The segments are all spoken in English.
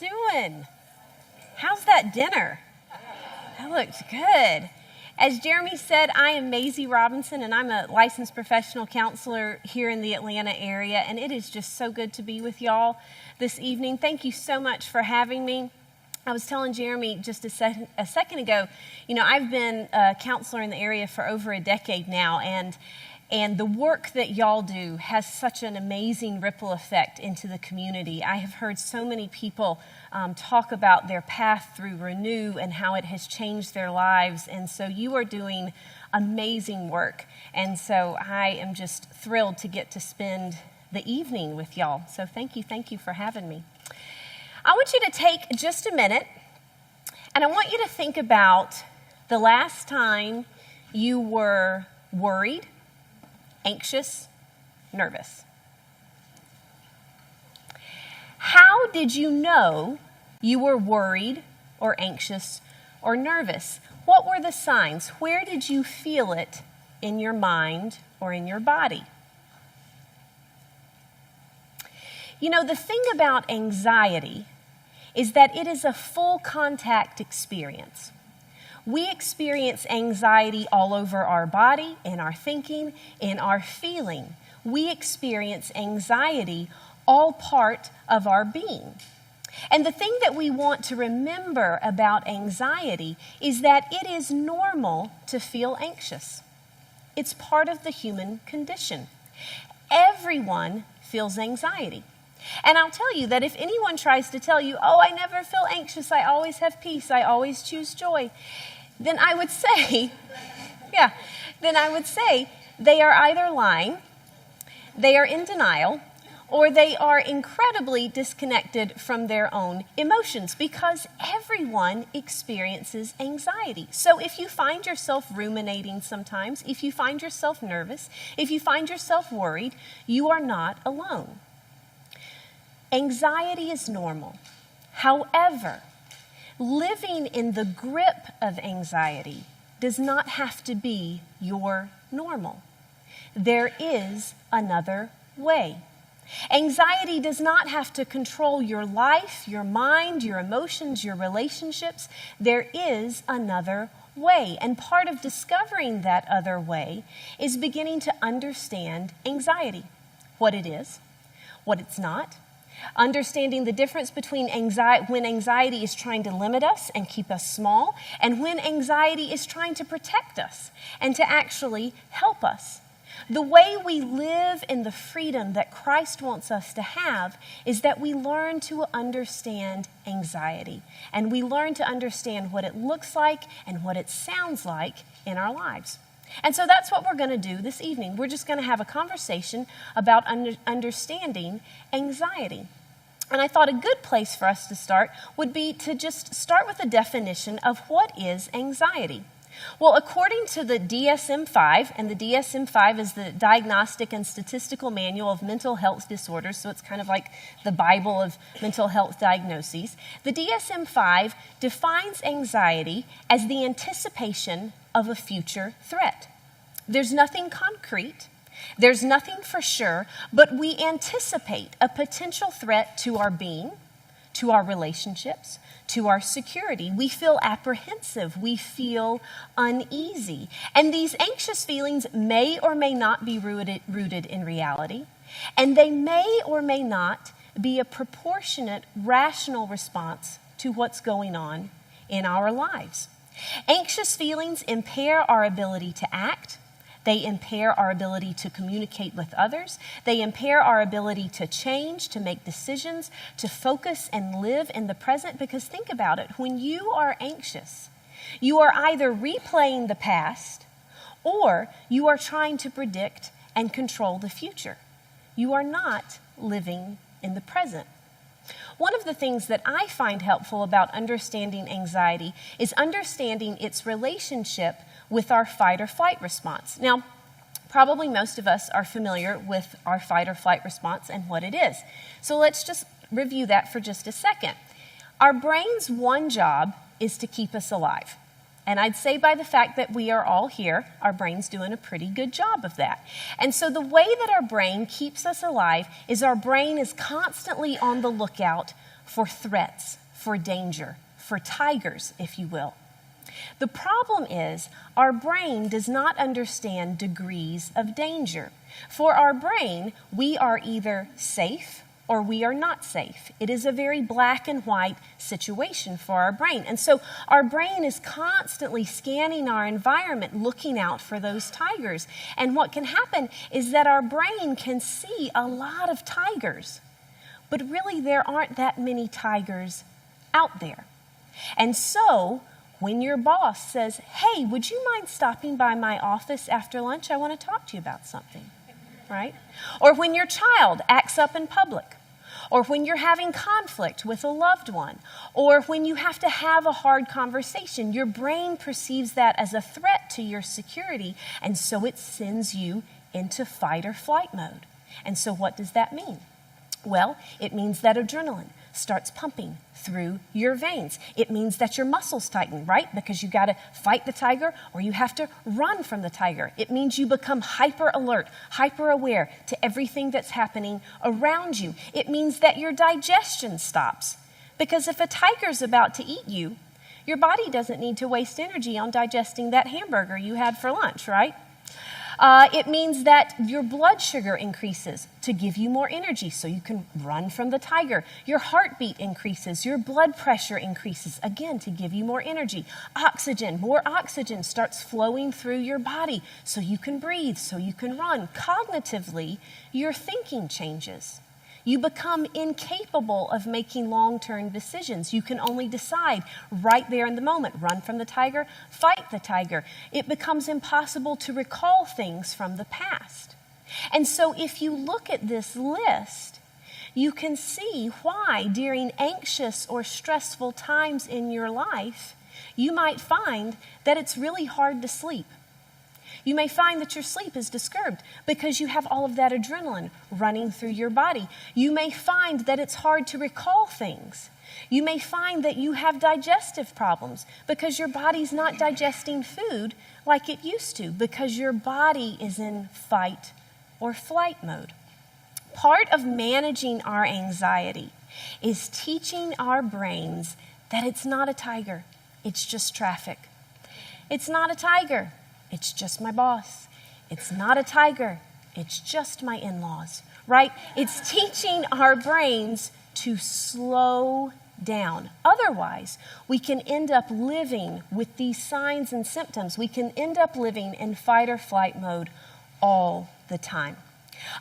doing? How's that dinner? That looked good. As Jeremy said, I am Mazi Robinson, and I'm a licensed professional counselor here in the Atlanta area, and it is just so good to be with y'all this evening. Thank you so much for having me. I was telling Jeremy just a second ago, I've been a counselor in the area for over a decade now, and the work that y'all do has such an amazing ripple effect into the community. I have heard so many people talk about their path through Renew and how it has changed their lives. And so you are doing amazing work. And so I am just thrilled to get to spend the evening with y'all. So thank you for having me. I want you to take just a minute, and I want you to think about the last time you were worried, anxious, nervous. How did you know you were worried or anxious or nervous? What were the signs? Where did you feel it in your mind or in your body? The thing about anxiety is that it is a full contact experience. We experience anxiety all over our body, in our thinking, in our feeling. We experience anxiety all part of our being. And the thing that we want to remember about anxiety is that it is normal to feel anxious. It's part of the human condition. Everyone feels anxiety. And I'll tell you that if anyone tries to tell you, oh, I never feel anxious, I always have peace, I always choose joy, then I would say, they are either lying, they are in denial, or they are incredibly disconnected from their own emotions, because everyone experiences anxiety. So if you find yourself ruminating sometimes, if you find yourself nervous, if you find yourself worried, you are not alone. Anxiety is normal. However, living in the grip of anxiety does not have to be your normal. There is another way. Anxiety does not have to control your life, your mind, your emotions, your relationships. There is another way. And part of discovering that other way is beginning to understand anxiety, what it is, what it's not. Understanding the difference between when anxiety is trying to limit us and keep us small, and when anxiety is trying to protect us and to actually help us. The way we live in the freedom that Christ wants us to have is that we learn to understand anxiety, and we learn to understand what it looks like and what it sounds like in our lives. And so that's what we're going to do this evening. We're just going to have a conversation about understanding anxiety. And I thought a good place for us to start would be to just start with a definition of what is anxiety. Well, according to the DSM-5, and the DSM-5 is the Diagnostic and Statistical Manual of Mental Health Disorders, so it's kind of like the Bible of mental health diagnoses. The DSM-5 defines anxiety as the anticipation of a future threat. There's nothing concrete, there's nothing for sure, but we anticipate a potential threat to our being, to our relationships, to our security. We feel apprehensive, we feel uneasy, and these anxious feelings may or may not be rooted in reality, and they may or may not be a proportionate, rational response to what's going on in our lives. Anxious feelings impair our ability to act. They impair our ability to communicate with others. They impair our ability to change, to make decisions, to focus and live in the present. Because think about it, when you are anxious, you are either replaying the past or you are trying to predict and control the future. You are not living in the present. One of the things that I find helpful about understanding anxiety is understanding its relationship with our fight or flight response. Now, probably most of us are familiar with our fight or flight response and what it is. So let's just review that for just a second. Our brain's one job is to keep us alive. And I'd say by the fact that we are all here, our brain's doing a pretty good job of that. And so the way that our brain keeps us alive is our brain is constantly on the lookout for threats, for danger, for tigers, if you will. The problem is our brain does not understand degrees of danger. For our brain, we are either safe or we are not safe. It is a very black and white situation for our brain. And so our brain is constantly scanning our environment, looking out for those tigers. And what can happen is that our brain can see a lot of tigers, but really there aren't that many tigers out there. And so when your boss says, "Hey, would you mind stopping by my office after lunch? I want to talk to you about something," right? Or when your child acts up in public, or when you're having conflict with a loved one, or when you have to have a hard conversation, your brain perceives that as a threat to your security, and so it sends you into fight or flight mode. And so what does that mean? Well, it means that adrenaline starts pumping through your veins. It means that your muscles tighten, right? Because you got to fight the tiger or you have to run from the tiger. It means you become hyper alert, hyper aware to everything that's happening around you. It means that your digestion stops. Because if a tiger's about to eat you, your body doesn't need to waste energy on digesting that hamburger you had for lunch, right? It means that your blood sugar increases to give you more energy so you can run from the tiger. Your heartbeat increases. Your blood pressure increases, again, to give you more energy. More oxygen starts flowing through your body so you can breathe, so you can run. Cognitively, your thinking changes. You become incapable of making long-term decisions. You can only decide right there in the moment, run from the tiger, fight the tiger. It becomes impossible to recall things from the past. And so if you look at this list, you can see why during anxious or stressful times in your life, you might find that it's really hard to sleep. You may find that your sleep is disturbed because you have all of that adrenaline running through your body. You may find that it's hard to recall things. You may find that you have digestive problems because your body's not digesting food like it used to because your body is in fight or flight mode. Part of managing our anxiety is teaching our brains that it's not a tiger, it's just traffic. It's not a tiger. It's just my boss. It's not a tiger. It's just my in-laws, right? It's teaching our brains to slow down. Otherwise, we can end up living with these signs and symptoms. We can end up living in fight or flight mode all the time.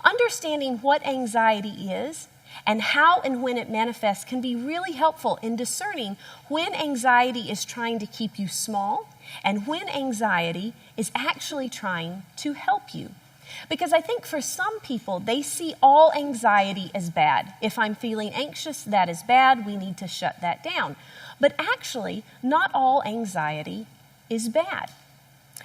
Understanding what anxiety is and how and when it manifests can be really helpful in discerning when anxiety is trying to keep you small and when anxiety is actually trying to help you. Because I think for some people, they see all anxiety as bad. If I'm feeling anxious, that is bad. We need to shut that down. But actually, not all anxiety is bad.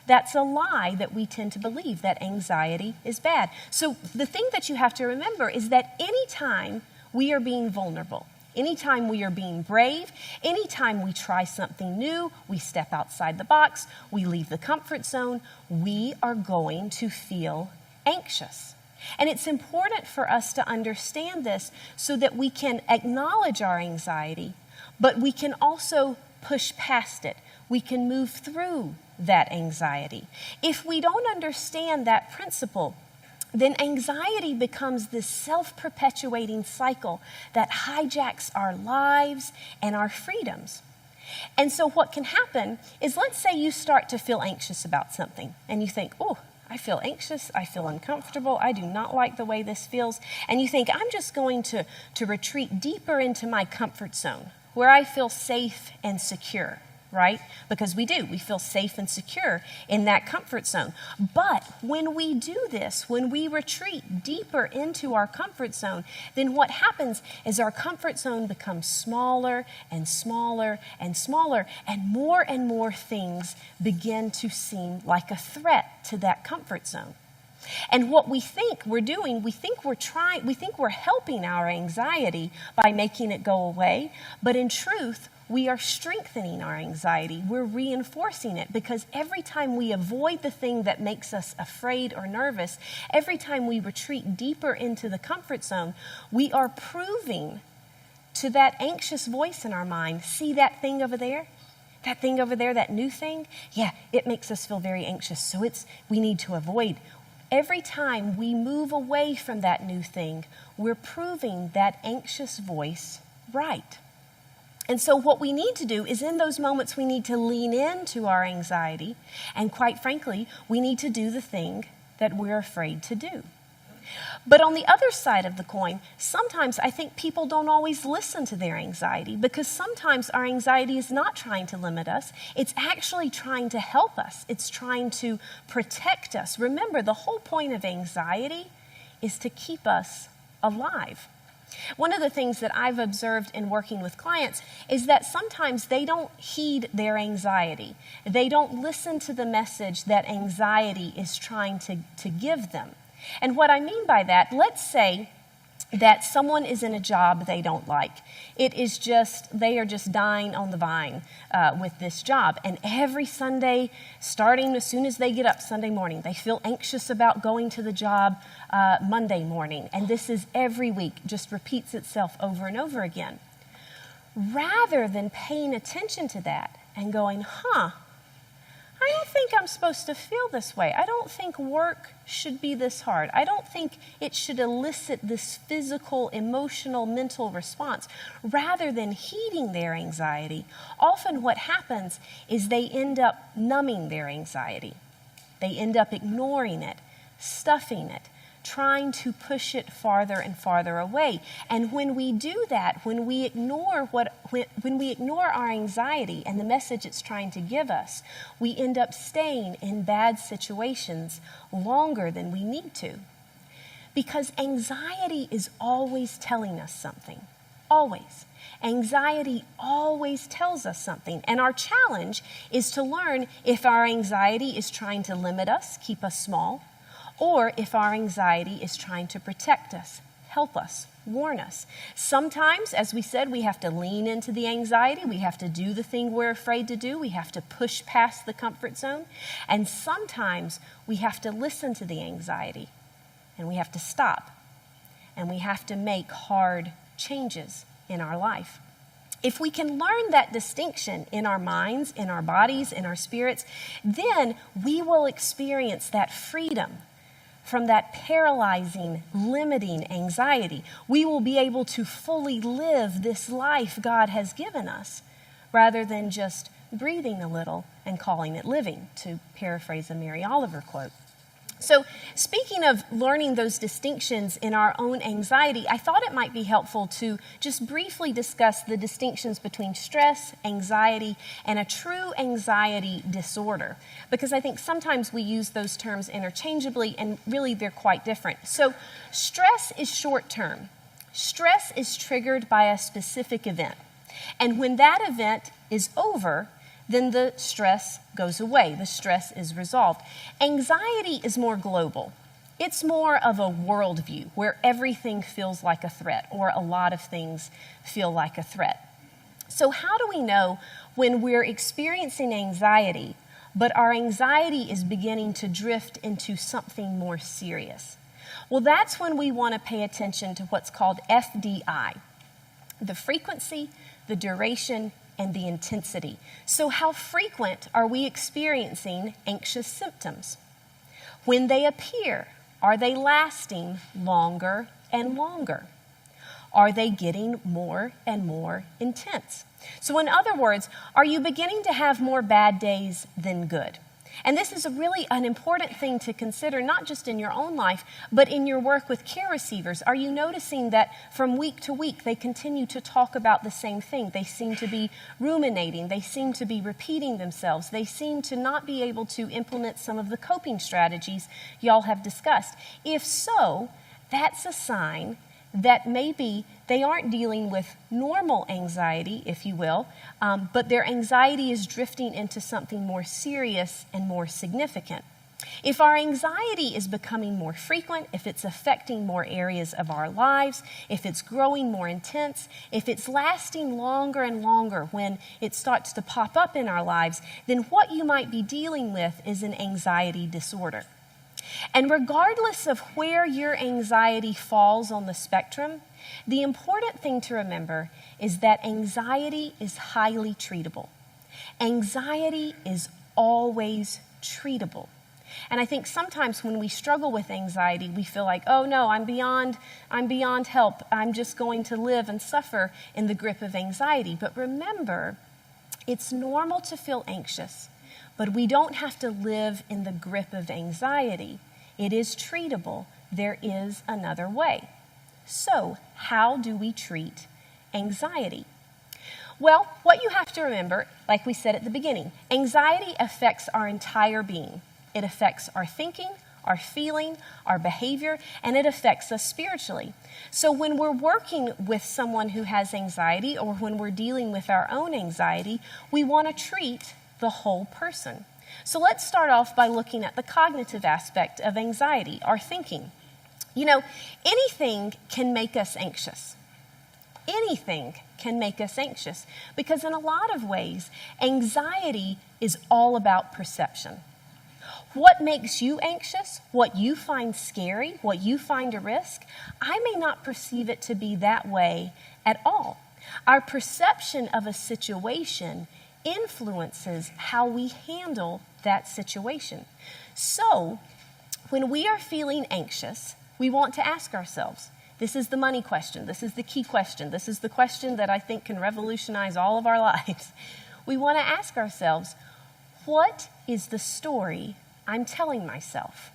That's a lie that we tend to believe, that anxiety is bad. So the thing that you have to remember is that anytime we are being vulnerable, anytime we are being brave, anytime we try something new, we step outside the box, we leave the comfort zone, we are going to feel anxious. And it's important for us to understand this so that we can acknowledge our anxiety, but we can also push past it. We can move through that anxiety. If we don't understand that principle, then anxiety becomes this self-perpetuating cycle that hijacks our lives and our freedoms. And so what can happen is, let's say you start to feel anxious about something and you think, oh, I feel anxious, I feel uncomfortable, I do not like the way this feels. And you think, I'm just going to retreat deeper into my comfort zone where I feel safe and secure. Right? Because we do. We feel safe and secure in that comfort zone. But when we do this, when we retreat deeper into our comfort zone, then what happens is our comfort zone becomes smaller and smaller and smaller, and more things begin to seem like a threat to that comfort zone. And what we think we're doing, we think we're helping our anxiety by making it go away, but in truth, we are strengthening our anxiety. We're reinforcing it, because every time we avoid the thing that makes us afraid or nervous, every time we retreat deeper into the comfort zone, we are proving to that anxious voice in our mind. See that thing over there? That thing over there, that new thing? Yeah, it makes us feel very anxious, so we need to avoid. Every time we move away from that new thing, we're proving that anxious voice right. And so what we need to do is in those moments we need to lean into our anxiety, and quite frankly, we need to do the thing that we're afraid to do. But on the other side of the coin, sometimes I think people don't always listen to their anxiety, because sometimes our anxiety is not trying to limit us. It's actually trying to help us. It's trying to protect us. Remember, the whole point of anxiety is to keep us alive. One of the things that I've observed in working with clients is that sometimes they don't heed their anxiety. They don't listen to the message that anxiety is trying to give them. And what I mean by that, let's say that someone is in a job they don't like. They are just dying on the vine with this job. And every Sunday, starting as soon as they get up Sunday morning, they feel anxious about going to the job Monday morning. And this is every week, just repeats itself over and over again. Rather than paying attention to that and going, I don't think I'm supposed to feel this way. I don't think work should be this hard. I don't think it should elicit this physical, emotional, mental response. Rather than heeding their anxiety, often what happens is they end up numbing their anxiety. They end up ignoring it, stuffing it, trying to push it farther and farther away. And when we do that, when we ignore our anxiety and the message it's trying to give us, we end up staying in bad situations longer than we need to. Because anxiety is always telling us something. Always. Anxiety always tells us something. And our challenge is to learn if our anxiety is trying to limit us, keep us small, or if our anxiety is trying to protect us, help us, warn us. Sometimes, as we said, we have to lean into the anxiety. We have to do the thing we're afraid to do. We have to push past the comfort zone. And sometimes we have to listen to the anxiety, and we have to stop, and we have to make hard changes in our life. If we can learn that distinction in our minds, in our bodies, in our spirits, then we will experience that freedom from that paralyzing, limiting anxiety. We will be able to fully live this life God has given us, rather than just breathing a little and calling it living, to paraphrase a Mary Oliver quote. So, speaking of learning those distinctions in our own anxiety, I thought it might be helpful to just briefly discuss the distinctions between stress, anxiety, and a true anxiety disorder, because I think sometimes we use those terms interchangeably, and really they're quite different. So, stress is short-term. Stress is triggered by a specific event. And when that event is over, then the stress goes away. The stress is resolved. Anxiety is more global. It's more of a worldview where everything feels like a threat, or a lot of things feel like a threat. So how do we know when we're experiencing anxiety, but our anxiety is beginning to drift into something more serious? Well, that's when we want to pay attention to what's called FDI, the frequency, the duration, and the intensity. So how frequent are we experiencing anxious symptoms? When they appear, are they lasting longer and longer? Are they getting more and more intense? So in other words, are you beginning to have more bad days than good? And this is really an important thing to consider, not just in your own life, but in your work with care receivers. Are you noticing that from week to week, they continue to talk about the same thing? They seem to be ruminating. They seem to be repeating themselves. They seem to not be able to implement some of the coping strategies y'all have discussed. If so, that's a sign that maybe they aren't dealing with normal anxiety, if you will, but their anxiety is drifting into something more serious and more significant. If our anxiety is becoming more frequent, if it's affecting more areas of our lives, if it's growing more intense, if it's lasting longer and longer when it starts to pop up in our lives, then what you might be dealing with is an anxiety disorder. And regardless of where your anxiety falls on the spectrum, the important thing to remember is that anxiety is highly treatable. Anxiety is always treatable. And I think sometimes when we struggle with anxiety, we feel like, oh no, I'm beyond help. I'm just going to live and suffer in the grip of anxiety. But remember, it's normal to feel anxious, but we don't have to live in the grip of anxiety. It is treatable. There is another way. So, how do we treat anxiety? Well, what you have to remember, like we said at the beginning, anxiety affects our entire being. It affects our thinking, our feeling, our behavior, and it affects us spiritually. So when we're working with someone who has anxiety or when we're dealing with our own anxiety, we want to treat the whole person. So let's start off by looking at the cognitive aspect of anxiety, our thinking. You know, anything can make us anxious. Anything can make us anxious because in a lot of ways, anxiety is all about perception. What makes you anxious, what you find scary, what you find a risk, I may not perceive it to be that way at all. Our perception of a situation influences how we handle that situation. So, when we are feeling anxious, we want to ask ourselves, this is the money question, this is the key question, this is the question that I think can revolutionize all of our lives. We want to ask ourselves, what is the story I'm telling myself?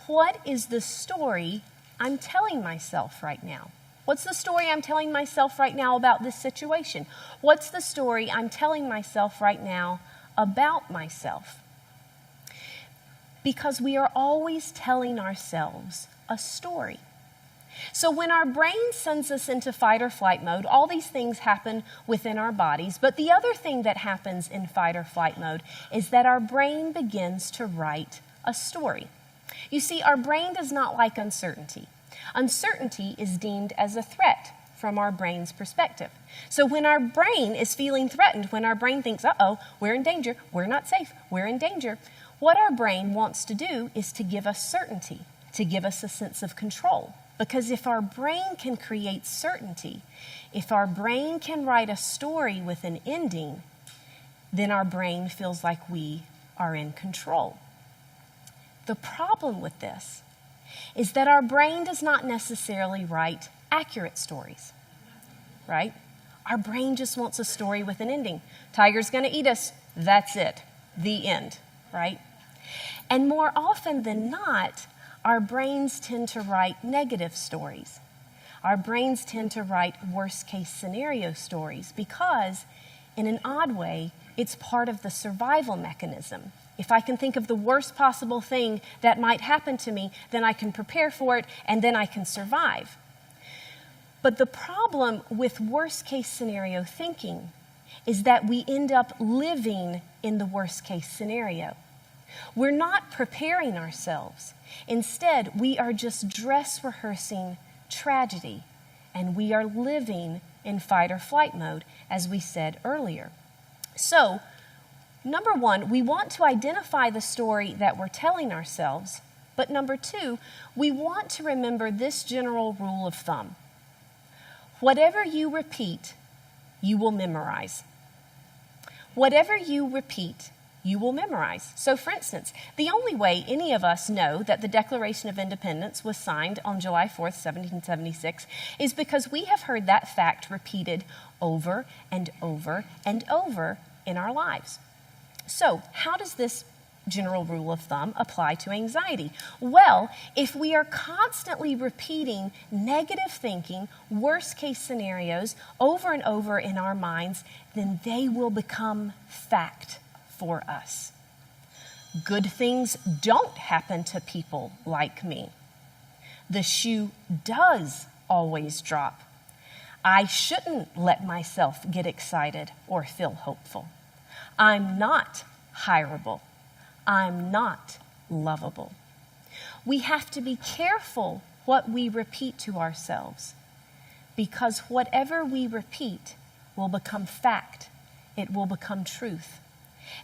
What is the story I'm telling myself right now? What's the story I'm telling myself right now about this situation? What's the story I'm telling myself right now about myself? Because we are always telling ourselves a story. So when our brain sends us into fight or flight mode, all these things happen within our bodies. But the other thing that happens in fight or flight mode is that our brain begins to write a story. You see, our brain does not like uncertainty. Uncertainty is deemed as a threat from our brain's perspective. So when our brain is feeling threatened, when our brain thinks, uh-oh, we're in danger, we're not safe, we're in danger, what our brain wants to do is to give us certainty, to give us a sense of control. Because if our brain can create certainty, if our brain can write a story with an ending, then our brain feels like we are in control. The problem with this is that our brain does not necessarily write accurate stories, right? Our brain just wants a story with an ending. Tiger's going to eat us. That's it. The end, right? And more often than not, our brains tend to write negative stories. Our brains tend to write worst-case scenario stories because, in an odd way, it's part of the survival mechanism. If I can think of the worst possible thing that might happen to me, then I can prepare for it, and then I can survive. But the problem with worst-case scenario thinking is that we end up living in the worst-case scenario. We're not preparing ourselves. Instead, we are just dress rehearsing tragedy, and we are living in fight or flight mode, as we said earlier. So, number one, we want to identify the story that we're telling ourselves, but number two, we want to remember this general rule of thumb. Whatever you repeat, you will memorize. Whatever you repeat, you will memorize. So, for instance, the only way any of us know that the Declaration of Independence was signed on July 4th, 1776, is because we have heard that fact repeated over and over and over in our lives. So, how does this general rule of thumb apply to anxiety? Well, if we are constantly repeating negative thinking, worst-case scenarios over and over in our minds, then they will become fact for us. Good things don't happen to people like me. The shoe does always drop. I shouldn't let myself get excited or feel hopeful. I'm not hireable. I'm not lovable. We have to be careful what we repeat to ourselves, because whatever we repeat will become fact. It will become truth.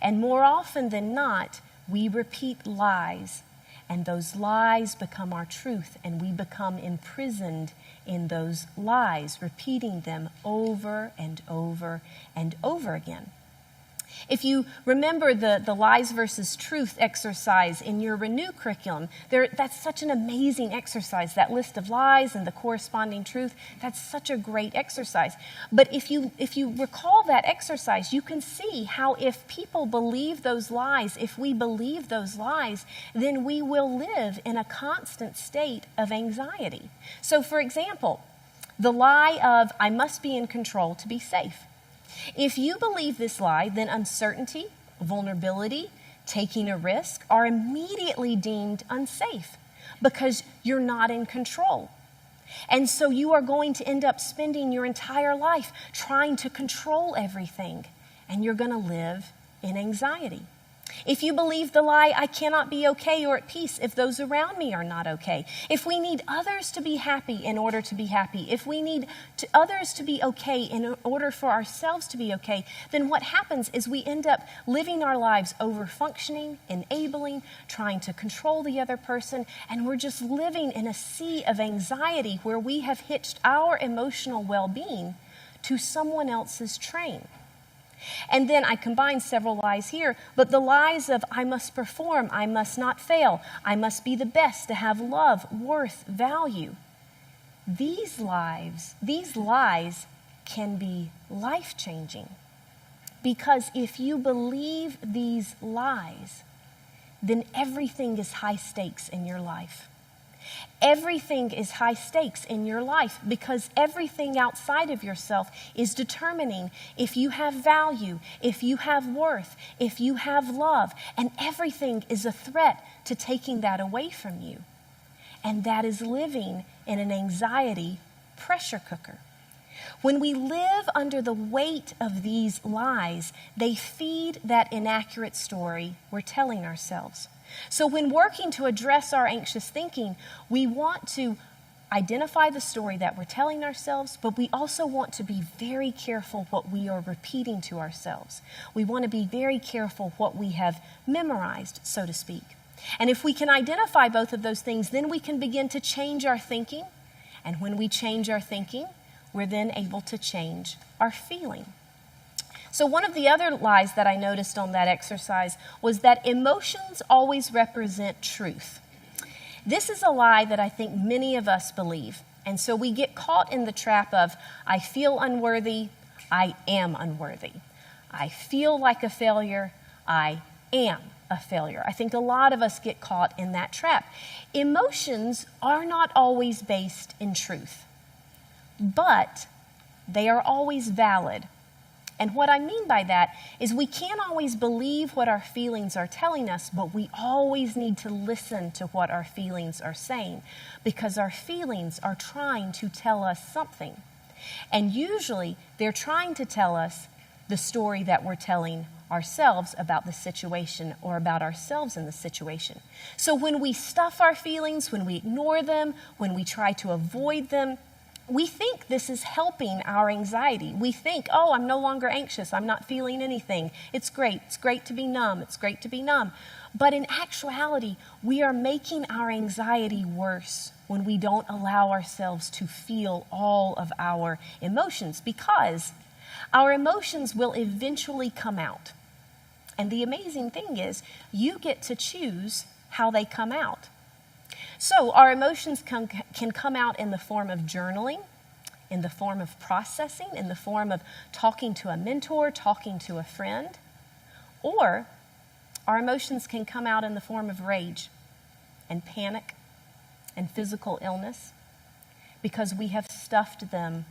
And more often than not, we repeat lies. and those lies become our truth, and we become imprisoned in those lies, repeating them over and over and over again. If you remember the lies versus truth exercise in your Renew curriculum, that's such an amazing exercise, that list of lies and the corresponding truth. That's such a great exercise. But if you recall that exercise, you can see how if people believe those lies, if we believe those lies, then we will live in a constant state of anxiety. So for example, the lie of, I must be in control to be safe. If you believe this lie, then uncertainty, vulnerability, taking a risk are immediately deemed unsafe because you're not in control. And so you are going to end up spending your entire life trying to control everything, and you're going to live in anxiety. If you believe the lie, I cannot be okay or at peace if those around me are not okay. If we need others to be happy in order to be happy, if we need others to be okay in order for ourselves to be okay, then what happens is we end up living our lives over-functioning, enabling, trying to control the other person, and we're just living in a sea of anxiety where we have hitched our emotional well-being to someone else's train. And then I combine several lies here, but the lies of I must perform, I must not fail, I must be the best to have love, worth, value. These lies can be life-changing, because if you believe these lies, then everything is high stakes in your life. Everything is high stakes in your life because everything outside of yourself is determining if you have value, if you have worth, if you have love, and everything is a threat to taking that away from you. And that is living in an anxiety pressure cooker. When we live under the weight of these lies, they feed that inaccurate story we're telling ourselves. So when working to address our anxious thinking, we want to identify the story that we're telling ourselves, but we also want to be very careful what we are repeating to ourselves. We want to be very careful what we have memorized, so to speak. And if we can identify both of those things, then we can begin to change our thinking. And when we change our thinking, we're then able to change our feeling. So one of the other lies that I noticed on that exercise was that emotions always represent truth. This is a lie that I think many of us believe. And so we get caught in the trap of, I feel unworthy, I am unworthy. I feel like a failure, I am a failure. I think a lot of us get caught in that trap. Emotions are not always based in truth, but they are always valid. And what I mean by that is we can't always believe what our feelings are telling us, but we always need to listen to what our feelings are saying, because our feelings are trying to tell us something. And usually they're trying to tell us the story that we're telling ourselves about the situation or about ourselves in the situation. So when we stuff our feelings, when we ignore them, when we try to avoid them, we think this is helping our anxiety. We think, oh, I'm no longer anxious. I'm not feeling anything. It's great. It's great to be numb. It's great to be numb. But in actuality, we are making our anxiety worse when we don't allow ourselves to feel all of our emotions, because our emotions will eventually come out. And the amazing thing is, you get to choose how they come out. So our emotions can come out in the form of journaling, in the form of processing, in the form of talking to a mentor, talking to a friend, or our emotions can come out in the form of rage and panic and physical illness because we have stuffed them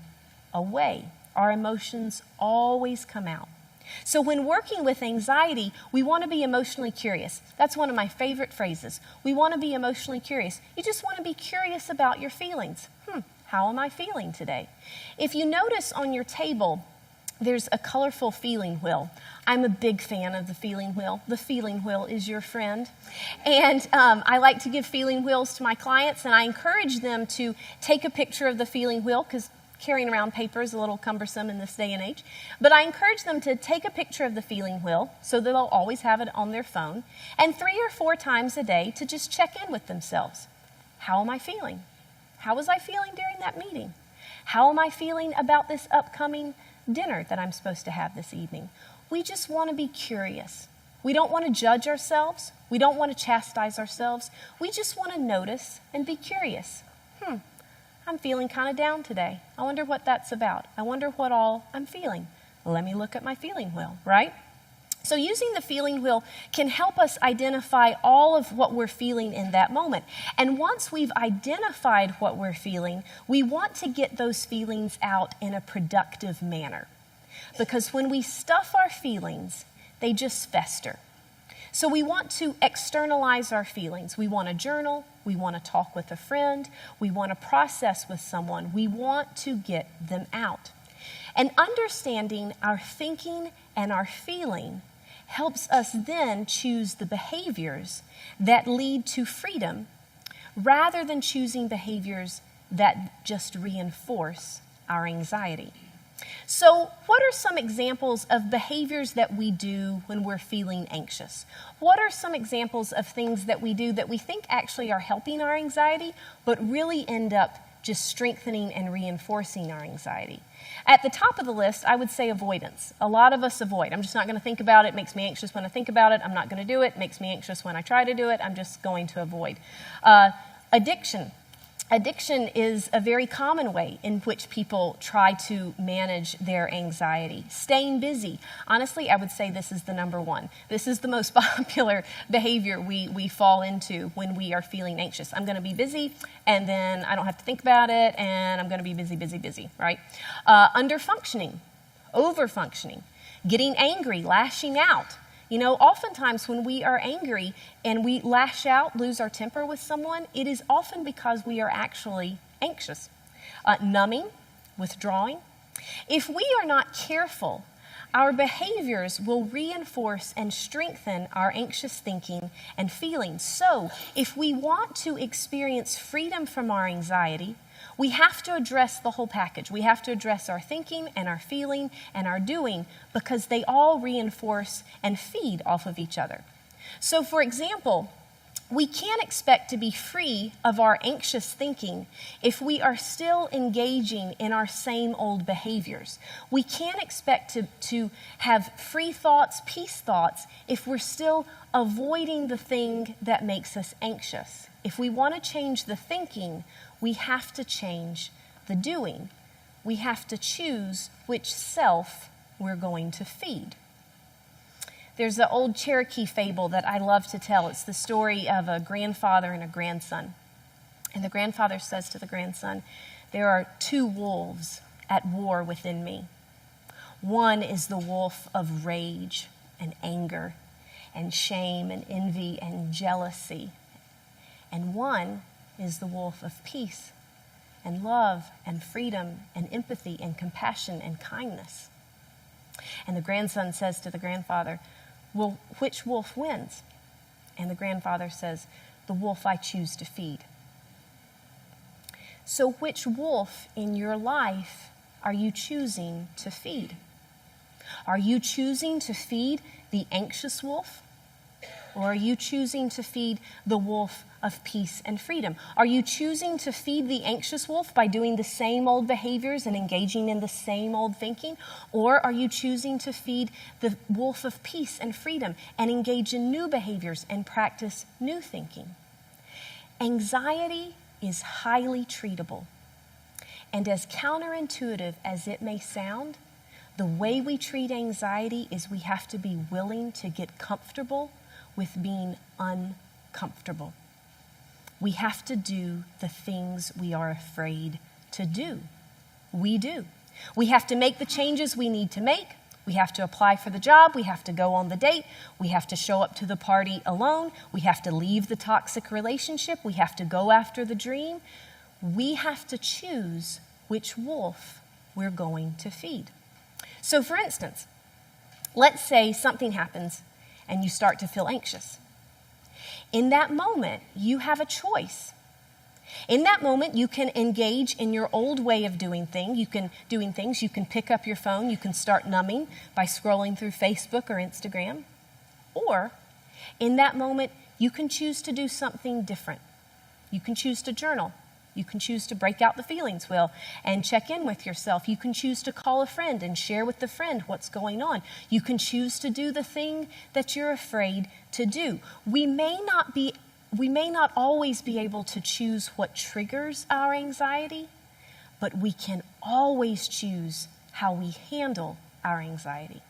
away. Our emotions always come out. So when working with anxiety, we want to be emotionally curious. That's one of my favorite phrases. We want to be emotionally curious. You just want to be curious about your feelings. How am I feeling today? If you notice on your table, there's a colorful feeling wheel. I'm a big fan of the feeling wheel. The feeling wheel is your friend. And I like to give feeling wheels to my clients, and I encourage them to take a picture of the feeling wheel, because Carrying around paper is a little cumbersome in this day and age. But I encourage them to take a picture of the feeling wheel so that they'll always have it on their phone, and 3 or 4 times a day to just check in with themselves. How am I feeling? How was I feeling during that meeting? How am I feeling about this upcoming dinner that I'm supposed to have this evening? We just want to be curious. We don't want to judge ourselves. We don't want to chastise ourselves. We just want to notice and be curious. I'm feeling kind of down today. I wonder what that's about. I wonder what all I'm feeling. Let me look at my feeling wheel, right? So using the feeling wheel can help us identify all of what we're feeling in that moment. And once we've identified what we're feeling, we want to get those feelings out in a productive manner. Because when we stuff our feelings, they just fester. So we want to externalize our feelings. We want to journal. We want to talk with a friend. We want to process with someone. We want to get them out. And understanding our thinking and our feeling helps us then choose the behaviors that lead to freedom rather than choosing behaviors that just reinforce our anxiety. So, what are some examples of behaviors that we do when we're feeling anxious? What are some examples of things that we do that we think actually are helping our anxiety, but really end up just strengthening and reinforcing our anxiety? At the top of the list, I would say avoidance. A lot of us avoid. I'm just not going to think about it. It makes me anxious when I think about it. I'm not going to do it. It makes me anxious when I try to do it. I'm just going to avoid. Addiction. Addiction is a very common way in which people try to manage their anxiety. Staying busy. Honestly, I would say this is the number one. This is the most popular behavior we fall into when we are feeling anxious. I'm going to be busy, and then I don't have to think about it, and I'm going to be busy, right? Underfunctioning, overfunctioning, getting angry, lashing out. You know, oftentimes when we are angry and we lash out, lose our temper with someone, it is often because we are actually anxious. Numbing, withdrawing. If we are not careful, our behaviors will reinforce and strengthen our anxious thinking and feelings. So, if we want to experience freedom from our anxiety, we have to address the whole package. We have to address our thinking and our feeling and our doing because they all reinforce and feed off of each other. So, for example, we can't expect to be free of our anxious thinking if we are still engaging in our same old behaviors. We can't expect to have free thoughts, peace thoughts, if we're still avoiding the thing that makes us anxious. If we want to change the thinking, we have to change the doing. We have to choose which self we're going to feed. There's an old Cherokee fable that I love to tell. It's the story of a grandfather and a grandson. And the grandfather says to the grandson, "There are 2 wolves at war within me. One is the wolf of rage and anger and shame and envy and jealousy. And one is the wolf of peace and love and freedom and empathy and compassion and kindness." And the grandson says to the grandfather, "Well, which wolf wins?" And the grandfather says, "The wolf I choose to feed." So which wolf in your life are you choosing to feed? Are you choosing to feed the anxious wolf? Or are you choosing to feed the wolf of peace and freedom? Are you choosing to feed the anxious wolf by doing the same old behaviors and engaging in the same old thinking? Or are you choosing to feed the wolf of peace and freedom and engage in new behaviors and practice new thinking? Anxiety is highly treatable. And as counterintuitive as it may sound, the way we treat anxiety is we have to be willing to get comfortable with being uncomfortable. We have to do the things we are afraid to do. We do. We have to make the changes we need to make. We have to apply for the job. We have to go on the date. We have to show up to the party alone. We have to leave the toxic relationship. We have to go after the dream. We have to choose which wolf we're going to feed. So, for instance, let's say something happens and you start to feel anxious. In that moment, you have a choice. In that moment, you can engage in your old way of doing things. You can pick up your phone. You can start numbing by scrolling through Facebook or Instagram. Or, in that moment, you can choose to do something different. You can choose to journal. You can choose to break out the feelings wheel and check in with yourself. You can choose to call a friend and share with the friend what's going on. You can choose to do the thing that you're afraid to do. We may not always be able to choose what triggers our anxiety, but we can always choose how we handle our anxiety.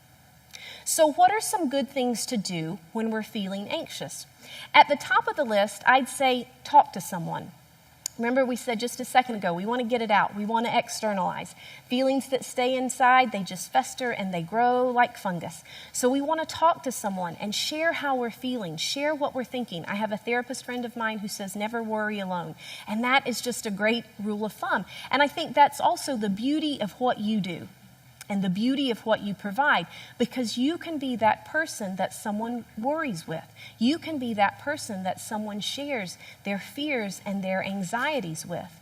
So what are some good things to do when we're feeling anxious? At the top of the list, I'd say talk to someone. Remember, we said just a second ago, we want to get it out. We want to externalize. Feelings that stay inside, they just fester and they grow like fungus. So we want to talk to someone and share how we're feeling, share what we're thinking. I have a therapist friend of mine who says, never worry alone. And that is just a great rule of thumb. And I think that's also the beauty of what you do and the beauty of what you provide, because you can be that person that someone worries with. You can be that person that someone shares their fears and their anxieties with.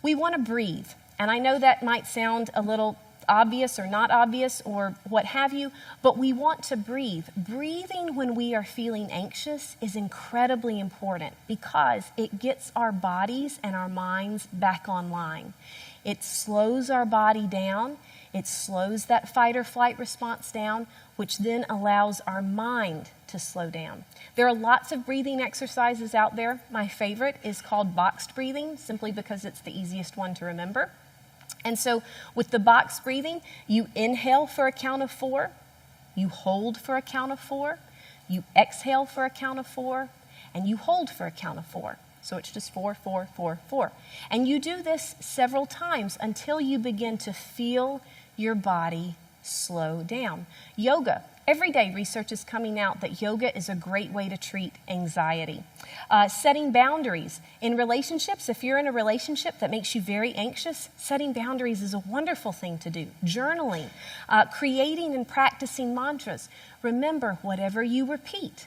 We want to breathe, and I know that might sound a little obvious or not obvious or what have you, but we want to breathe. Breathing when we are feeling anxious is incredibly important because it gets our bodies and our minds back online. It slows our body down. It slows that fight or flight response down, which then allows our mind to slow down. There are lots of breathing exercises out there. My favorite is called boxed breathing, simply because it's the easiest one to remember. And so with the boxed breathing, you inhale for a count of 4, you hold for a count of 4, you exhale for a count of 4, and you hold for a count of 4. So it's just 4, 4, 4, 4. And you do this several times until you begin to feel your body slow down. Yoga. Every day research is coming out that yoga is a great way to treat anxiety. Setting boundaries. In relationships, if you're in a relationship that makes you very anxious, setting boundaries is a wonderful thing to do. Journaling. Creating and practicing mantras. Remember, whatever you repeat,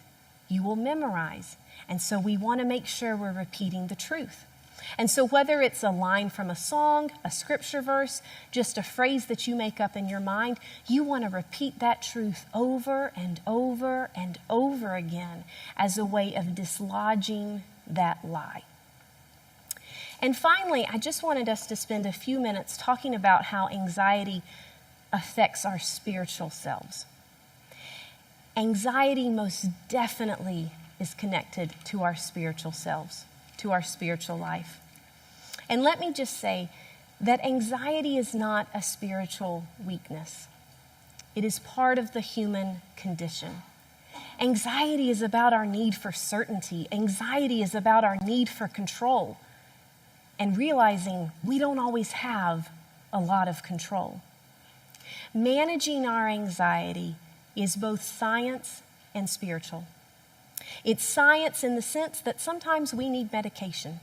you will memorize. And so we want to make sure we're repeating the truth. And so whether it's a line from a song, a scripture verse, just a phrase that you make up in your mind, you want to repeat that truth over and over and over again as a way of dislodging that lie. And finally, I just wanted us to spend a few minutes talking about how anxiety affects our spiritual selves. Anxiety most definitely is connected to our spiritual selves, to our spiritual life. And let me just say that anxiety is not a spiritual weakness. It is part of the human condition. Anxiety is about our need for certainty. Anxiety is about our need for control and realizing we don't always have a lot of control. Managing our anxiety is both science and spiritual. It's science in the sense that sometimes we need medication.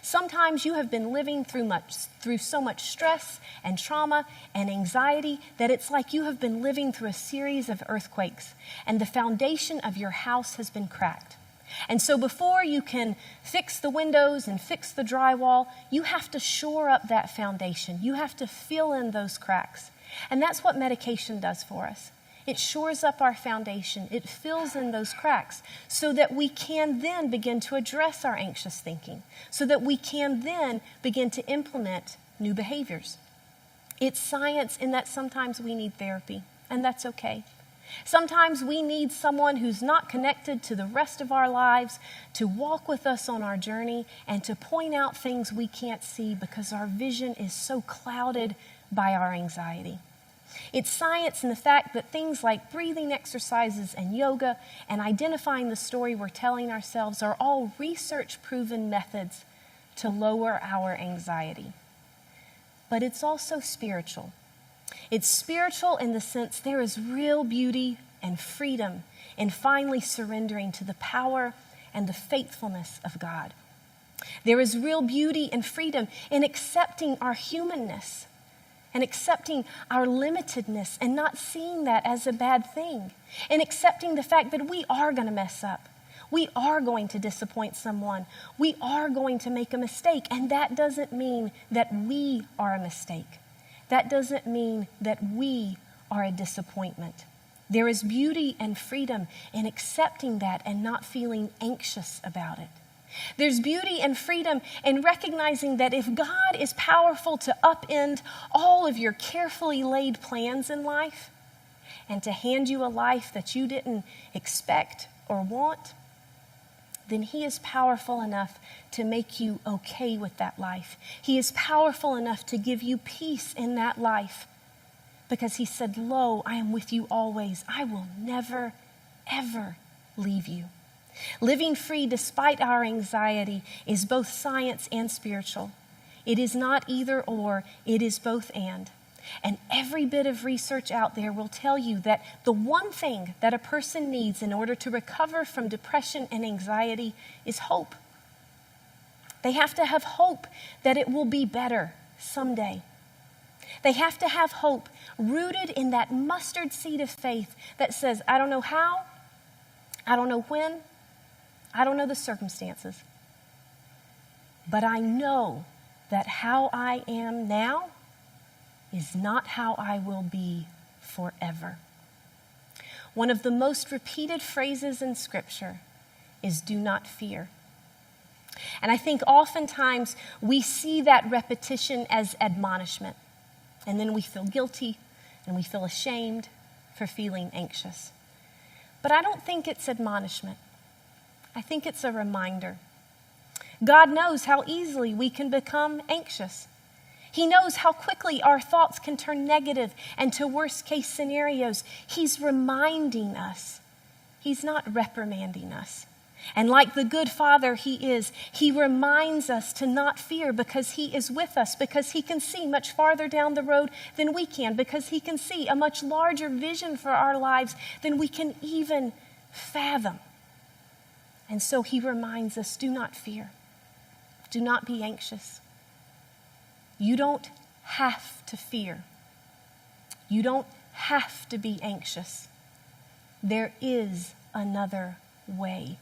Sometimes you have been living through so much stress and trauma and anxiety that it's like you have been living through a series of earthquakes and the foundation of your house has been cracked. And so before you can fix the windows and fix the drywall, you have to shore up that foundation. You have to fill in those cracks. And that's what medication does for us. It shores up our foundation. It fills in those cracks so that we can then begin to address our anxious thinking, so that we can then begin to implement new behaviors. It's science in that sometimes we need therapy, and that's okay. Sometimes we need someone who's not connected to the rest of our lives to walk with us on our journey and to point out things we can't see because our vision is so clouded by our anxiety. It's science in the fact that things like breathing exercises and yoga and identifying the story we're telling ourselves are all research-proven methods to lower our anxiety. But it's also spiritual. It's spiritual in the sense there is real beauty and freedom in finally surrendering to the power and the faithfulness of God. There is real beauty and freedom in accepting our humanness and accepting our limitedness and not seeing that as a bad thing, and accepting the fact that we are going to mess up. We are going to disappoint someone. We are going to make a mistake. And that doesn't mean that we are a mistake. That doesn't mean that we are a disappointment. There is beauty and freedom in accepting that and not feeling anxious about it. There's beauty and freedom in recognizing that if God is powerful to upend all of your carefully laid plans in life and to hand you a life that you didn't expect or want, then He is powerful enough to make you okay with that life. He is powerful enough to give you peace in that life because He said, "Lo, I am with you always. I will never, ever leave you." Living free despite our anxiety is both science and spiritual. It is not either or, it is both and. And every bit of research out there will tell you that the one thing that a person needs in order to recover from depression and anxiety is hope. They have to have hope that it will be better someday. They have to have hope rooted in that mustard seed of faith that says, I don't know how, I don't know when, I don't know the circumstances, but I know that how I am now is not how I will be forever. One of the most repeated phrases in Scripture is "do not fear." And I think oftentimes we see that repetition as admonishment, and then we feel guilty and we feel ashamed for feeling anxious. But I don't think it's admonishment. I think it's a reminder. God knows how easily we can become anxious. He knows how quickly our thoughts can turn negative and to worst case scenarios. He's reminding us. He's not reprimanding us. And like the good Father He is, He reminds us to not fear because He is with us, because He can see much farther down the road than we can, because He can see a much larger vision for our lives than we can even fathom. And so He reminds us, do not fear. Do not be anxious. You don't have to fear. You don't have to be anxious. There is another way.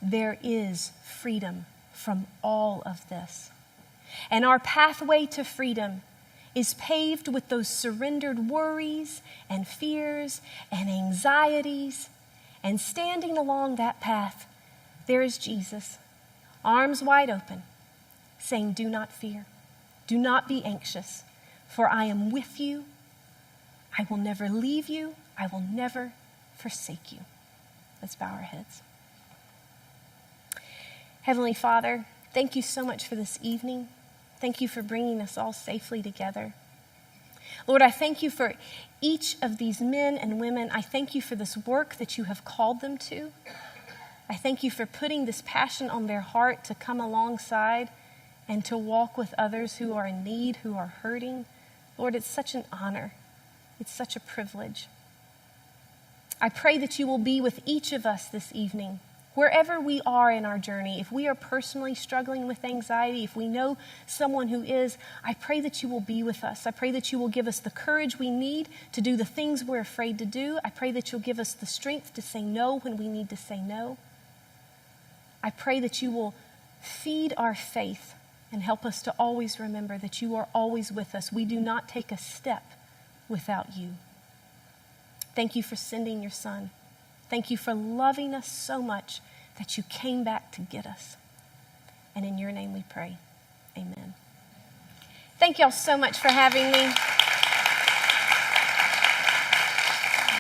There is freedom from all of this. And our pathway to freedom is paved with those surrendered worries and fears and anxieties. And standing along that path, there is Jesus, arms wide open, saying, do not fear. Do not be anxious, for I am with you. I will never leave you. I will never forsake you. Let's bow our heads. Heavenly Father, thank you so much for this evening. Thank you for bringing us all safely together. Lord, I thank you for each of these men and women. I thank you for this work that you have called them to. I thank you for putting this passion on their heart to come alongside and to walk with others who are in need, who are hurting. Lord, it's such an honor. It's such a privilege. I pray that you will be with each of us this evening, wherever we are in our journey. If we are personally struggling with anxiety, if we know someone who is, I pray that you will be with us. I pray that you will give us the courage we need to do the things we're afraid to do. I pray that you'll give us the strength to say no when we need to say no. I pray that you will feed our faith and help us to always remember that you are always with us. We do not take a step without you. Thank you for sending your Son. Thank you for loving us so much that you came back to get us. And in your name we pray. Amen. Thank y'all so much for having me.